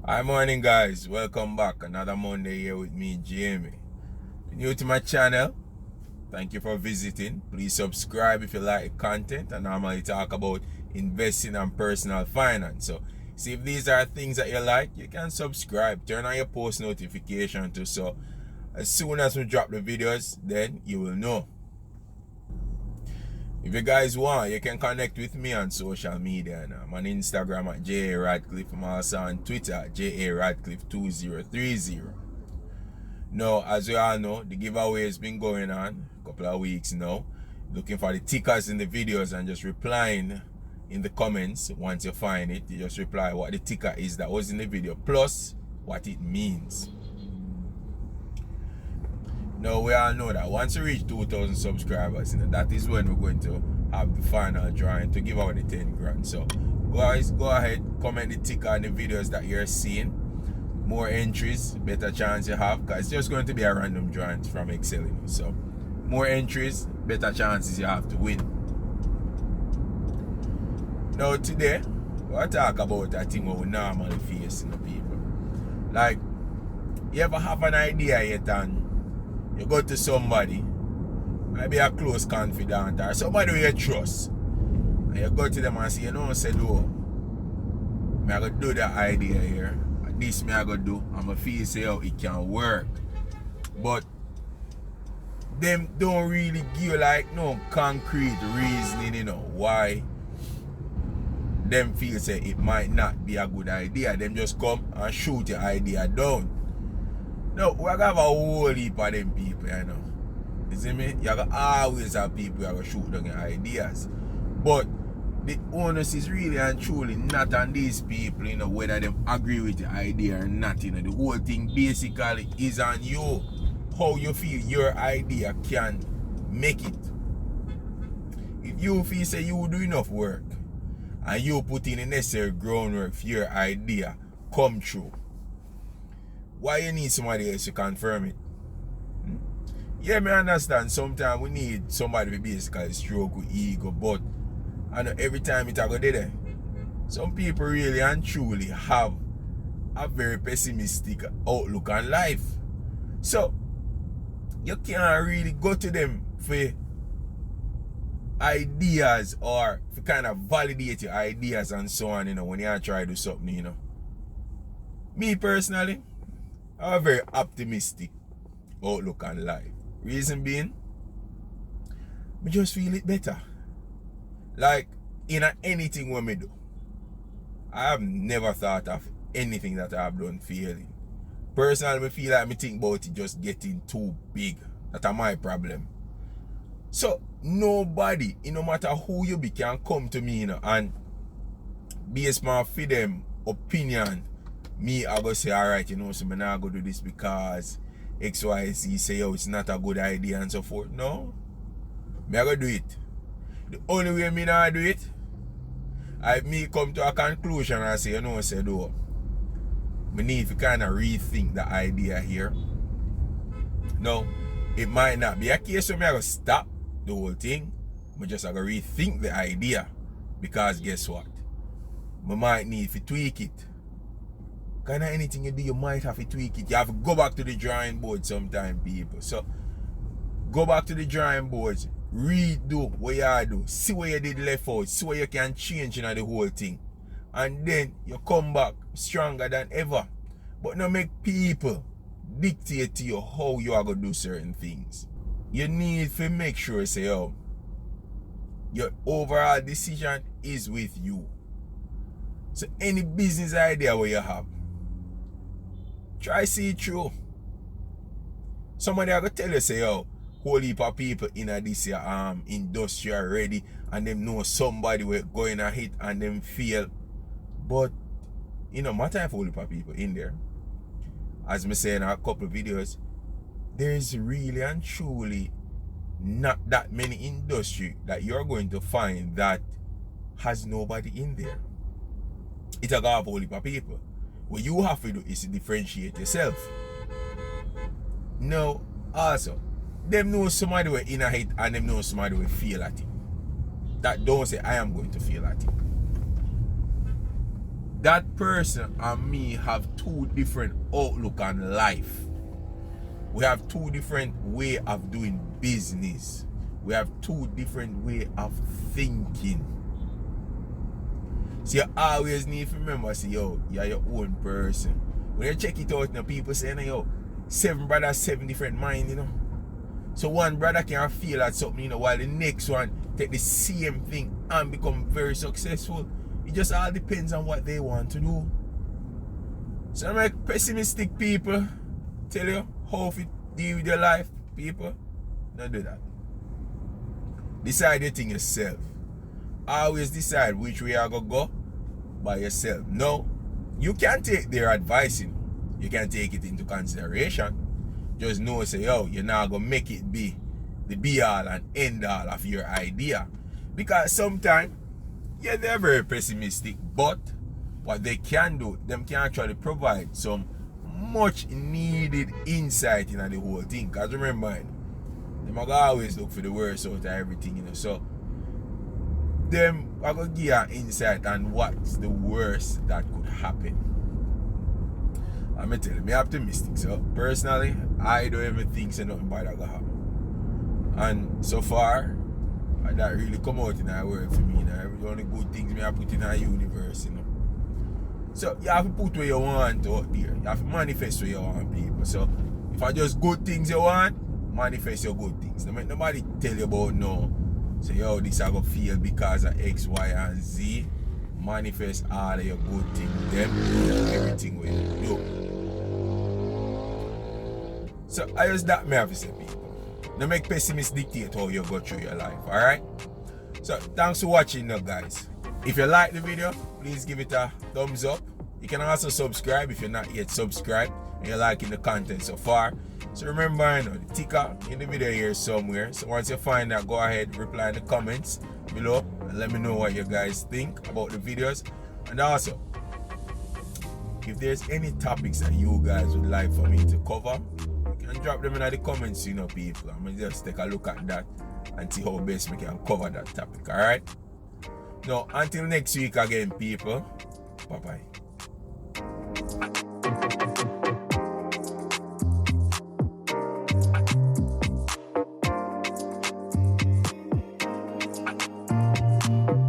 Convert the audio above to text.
Hi morning guys, welcome back. Another Monday here with me, Jamie. New to my channel, thank you for visiting. Please subscribe if you like the content. I normally talk about investing and personal finance. So see if these are things that you like, you can subscribe. Turn on your post notification too, so as soon as we drop the videos, then you will know. If you guys want, you can connect with me on social media. I'm on Instagram at Radcliffe. I'm also on Twitter at Radcliffe2030. Now, as you all know, the giveaway has been going on a couple of weeks now. Looking for the tickers in the videos and just replying in the comments. Once you find it, you just reply what the ticker is that was in the video, plus what it means. Now we all know that once we reach 2,000 subscribers, that is when we're going to have the final drawing to give out the 10 grand. So guys, go ahead, comment the ticker on the videos that you're seeing. More entries, better chance you have, because it's just going to be a random drawing from Excel. So more entries, better chances you have to win. Now today, we'll talk about that thing what we normally face in the people. Like, you ever have an idea yet and you go to somebody, maybe a close confidant or somebody you trust, and you go to them and say, you know, say, no, I'm going to do the idea here, and this I'm going to do, I'm going to feel say how it can work. But them don't really give like no concrete reasoning, why them feel say it might not be a good idea. Them just come and shoot your idea down. No, we have a whole heap of them people, You see me? You have always have people who are going to shoot down your ideas. But the onus is really and truly not on these people, whether they agree with the idea or not. The whole thing basically is on you. How you feel your idea can make it. If you feel say you do enough work and you put in the necessary groundwork for your idea come true, why you need somebody else to confirm it? Yeah, me understand sometimes we need somebody to basically stroke with ego, but I know every time it go there, some people really and truly have a very pessimistic outlook on life. So you can't really go to them for ideas or for kind of validate your ideas and so on, when you try to do something, Me personally, I have a very optimistic outlook on life. Reason being, I just feel it better. Like, in anything what me do, I have never thought of anything that I have done failing. Personally, I feel like I think about it just getting too big. That's my problem. So, nobody, no matter who you be, can come to me, and based on for them opinion, me, I go say, alright, so I'm not going to do this because XYZ say, it's not a good idea and so forth. No. Me I go do it. The only way me not do it, me come to a conclusion and say, say, no. Me need to kind of rethink the idea here. No, it might not be a case where me I go stop the whole thing. Me just I go rethink the idea. Because guess what? Me might need to tweak it. Kind of anything you do, you might have to tweak it. You have to go back to the drawing board sometime, people. So, go back to the drawing boards, redo what you do, see what you did left out, see what you can change in the whole thing. And then you come back stronger than ever. But not make people dictate to you how you are going to do certain things. You need to make sure, say, your overall decision is with you. So, any business idea where you have, try see it through. Somebody I go tell you say, whole heap of people in this industry already, and them know somebody will going a hit and them fail. But my type of whole heap of people in there. As me say in a couple of videos, there's really and truly not that many industry that you're going to find that has nobody in there. It's a go have whole heap of people. What you have to do is to differentiate yourself. Now, also, them know somebody will in a hit and them know somebody will fail at it. That don't say I am going to fail at it. that person and me have two different outlook on life. We have two different way of doing business. We have two different way of thinking. So you always need to remember, say, yo, you're your own person. When you check it out, you know, people say, yo, 7 brothers, 7 different minds, you know. So one brother can feel at something, you know, while the next one take the same thing and become very successful. It just all depends on what they want to do. So I make pessimistic people tell you how to deal with your life, people. Don't do that. Decide your thing yourself. Always decide which way you're going to go by yourself. No, you can take their advice, you know. You can take it into consideration. Just know, say, yo, you're not going to make it be the be all and end all of your idea. Because sometimes, yeah, they're very pessimistic, but what they can do, them can actually provide some much needed insight in the whole thing. Because remember, them are always look for the worst out of everything, you know. So, them are going to give you insight on what's the worst that could happen. I'm going to tell you, I'm optimistic. So, personally, I don't even think so nothing bad that going to happen. And so far, that really come out in our work for me. You know, the only good things I put in our universe, you know. So, you have to put what you want out there. You have to manifest what you want, people. So, if I just good things you want, manifest your good things. Don't make nobody tell you about no. Say, yo, this I go feel because of X, Y, and Z. Manifest all of your good things, them, everything we do. So, I just that me have to say, people. Don't make pessimists dictate how you go through your life, alright? So, thanks for watching now, guys. If you like the video, please give it a thumbs up. You can also subscribe if you're not yet subscribed and you're liking the content so far. So remember, you know, the ticker in the video here somewhere. So once you find that, go ahead, reply in the comments below and let me know what you guys think about the videos. And also, if there's any topics that you guys would like for me to cover, you can drop them in the comments, you know, people. I'm gonna just take a look at that and see how best we can cover that topic, alright? Now, until next week again, people. Bye-bye.